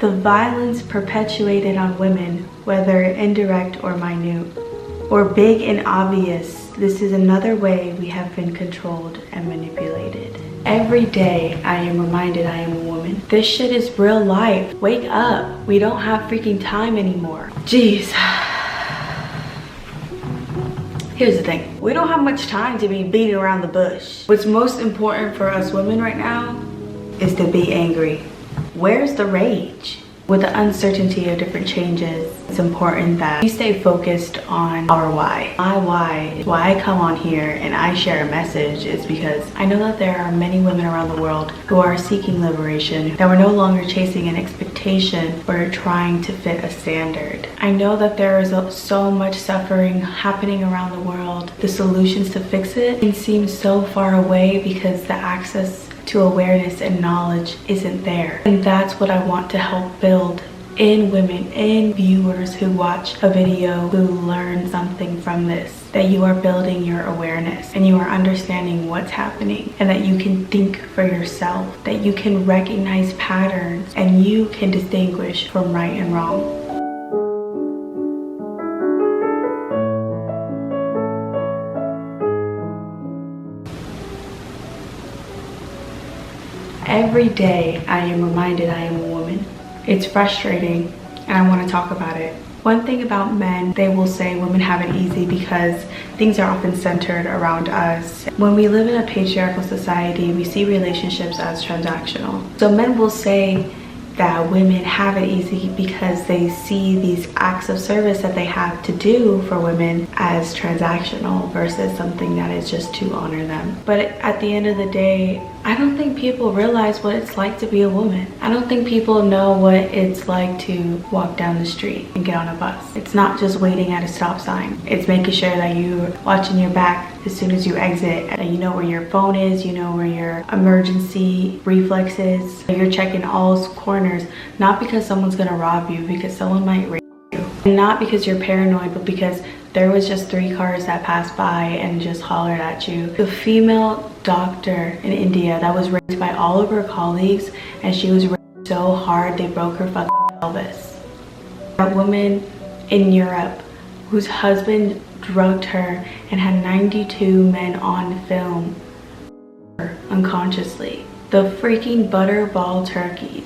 The violence perpetuated on women, whether indirect or minute, or big and obvious, this is another way we have been controlled and manipulated. Every day I am reminded I am a woman. This shit is real life. Wake up. We don't have freaking time anymore. Jeez. Here's the thing. We don't have much time to be beating around the bush. What's most important for us women right now is to be angry. Where's the rage? With the uncertainty of different changes, it's important that we stay focused on our why. My why, why I come on here and I share a message is because I know that there are many women around the world who are seeking liberation, that we're no longer chasing an expectation or trying to fit a standard. I know that there is so much suffering happening around the world. The solutions to fix it can seem so far away because the access to awareness and knowledge isn't there. And that's what I want to help build in women, in viewers who watch a video, who learn something from this. That you are building your awareness and you are understanding what's happening, and that you can think for yourself, that you can recognize patterns and you can distinguish from right and wrong. Every day I am reminded I am a woman. It's frustrating and I want to talk about it. One thing about men, they will say women have it easy because things are often centered around us. When we live in a patriarchal society, we see relationships as transactional. So men will say that women have it easy because they see these acts of service that they have to do for women as transactional versus something that is just to honor them. But at the end of the day, I don't think people realize what it's like to be a woman. I don't think people know what it's like to walk down the street and get on a bus. It's not just waiting at a stop sign. It's making sure that you're watching your back as soon as you exit. And you know where your phone is, you know where your emergency reflex is. You're checking all corners, not because someone's gonna rob you, because someone might rape you. And not because you're paranoid, but because there was just 3 cars that passed by and just hollered at you. The female doctor in India that was raped by all of her colleagues, and she was raped so hard they broke her fucking pelvis. That woman in Europe whose husband drugged her and had 92 men on film unconsciously. The freaking butterball turkeys.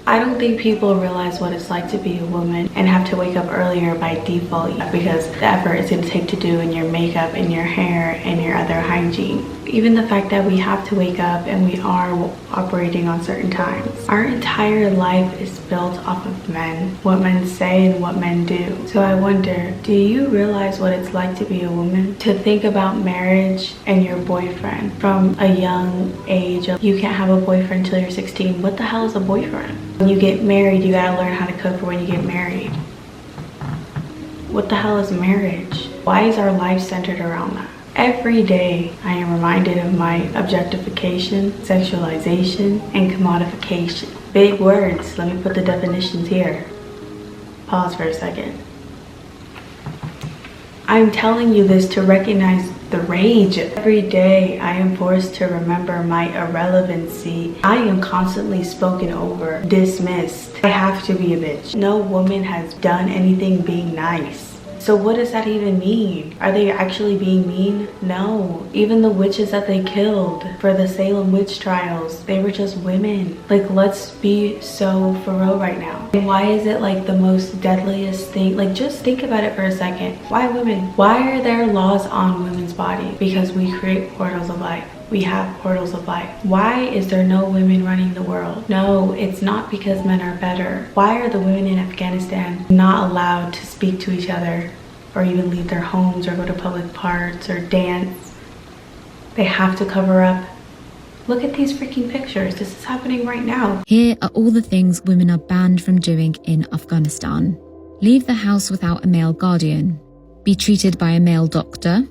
I don't think people realize what it's like to be a woman and have to wake up earlier by default because the effort it's going to take to do in your makeup and your hair and your other hygiene. Even the fact that we have to wake up and we are operating on certain times. Our entire life is built off of men, what men say and what men do. So I wonder, do you realize what it's like to be a woman? To think about marriage and your boyfriend from a young age. You can't have a boyfriend until you're 16. What the hell is a boyfriend? When you get married, you gotta learn how to cook for when you get married. What the hell is marriage? Why is our life centered around that? Every day, I am reminded of my objectification, sexualization, and commodification. Big words, let me put the definitions here. Pause for a second. I'm telling you this to recognize the rage. Every day I am forced to remember my irrelevancy. I am constantly spoken over, dismissed. I have to be a bitch. No woman has done anything being nice. So what does that even mean? Are they actually being mean? No. Even the witches that they killed for the Salem witch trials, they were just women. Like, let's be so for real right now. And why is it like the most deadliest thing? Like, just think about it for a second. Why women? Why are there laws on women's bodies? Because we create portals of life. We have portals of life. Why is there no women running the world? No, it's not because men are better. Why are the women in Afghanistan not allowed to speak to each other or even leave their homes or go to public parks or dance? They have to cover up. Look at these freaking pictures. This is happening right now. Here are all the things women are banned from doing in Afghanistan. Leave the house without a male guardian. Be treated by a male doctor.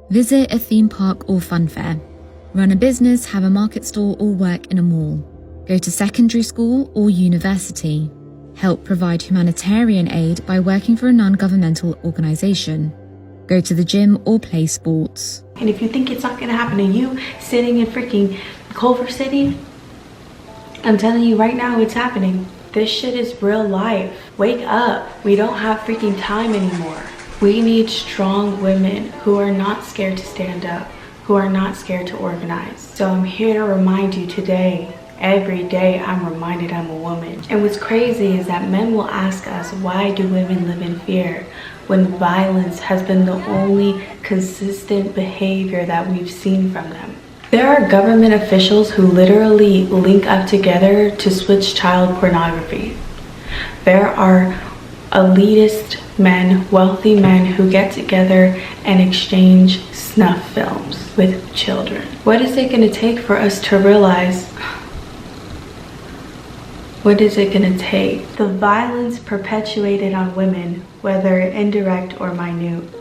Visit a theme park or fun fair. Run a business, have a market stall or work in a mall. Go to secondary school or university. Help provide humanitarian aid by working for a non-governmental organisation. Go to the gym or play sports. And if you think it's not gonna happen to you sitting in freaking Culver City, I'm telling you right now it's happening. This shit is real life. Wake up. We don't have freaking time anymore. We need strong women who are not scared to stand up, who are not scared to organize. So I'm here to remind you today, every day I'm reminded I'm a woman. And what's crazy is that men will ask us, why do women live in fear when violence has been the only consistent behavior that we've seen from them? There are government officials who literally link up together to switch child pornography. There are elitist men, wealthy men who get together and exchange snuff films with children. What is it going to take for us to realize? What is it going to take? The violence perpetuated on women, whether indirect or minute,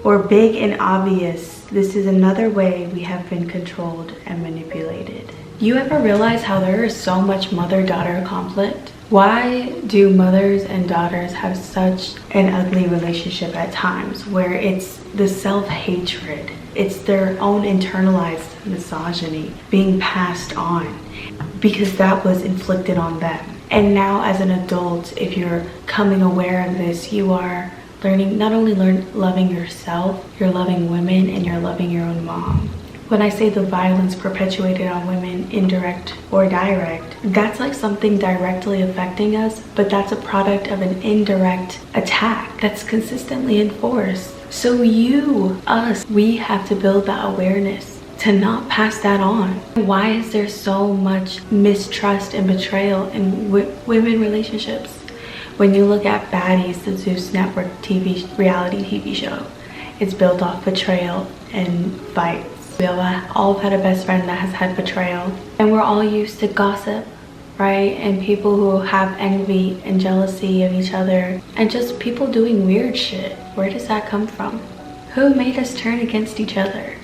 or big and obvious, this is another way we have been controlled and manipulated. You ever realize how there is so much mother-daughter conflict? Why do mothers and daughters have such an ugly relationship at times where it's the self-hatred, it's their own internalized misogyny being passed on because that was inflicted on them? And now as an adult, if you're coming aware of this, you are learning, not only loving yourself, you're loving women and you're loving your own mom. When I say the violence perpetuated on women, indirect or direct, that's like something directly affecting us, but that's a product of an indirect attack that's consistently enforced. So we have to build that awareness to not pass that on. Why is there so much mistrust and betrayal in women relationships? When you look at Baddies, the Zeus Network reality TV show, it's built off betrayal and fights. We all have had a best friend that has had betrayal, and we're all used to gossip, right? And people who have envy and jealousy of each other, and just people doing weird shit. Where does that come from? Who made us turn against each other?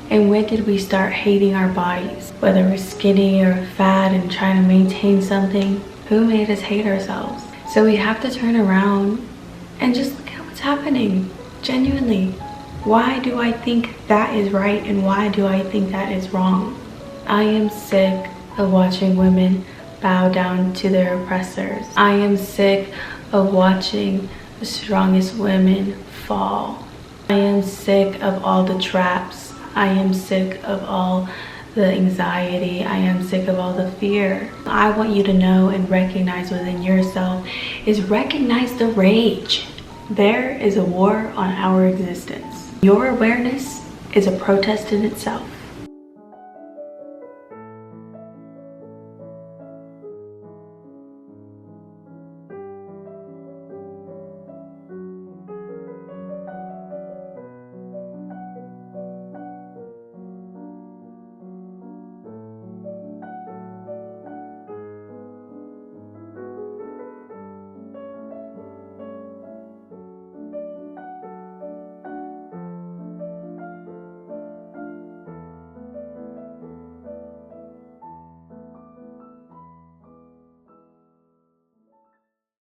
And when did we start hating our bodies? Whether we're skinny or fat and trying to maintain something, who made us hate ourselves? So we have to turn around and just look at what's happening, genuinely. Why do I think that is right and why do I think that is wrong? I am sick of watching women bow down to their oppressors. I am sick of watching the strongest women fall. I am sick of all the traps. I am sick of all the anxiety. I am sick of all the fear. I want you to know and recognize within yourself is recognize the rage. There is a war on our existence. Your awareness is a protest in itself.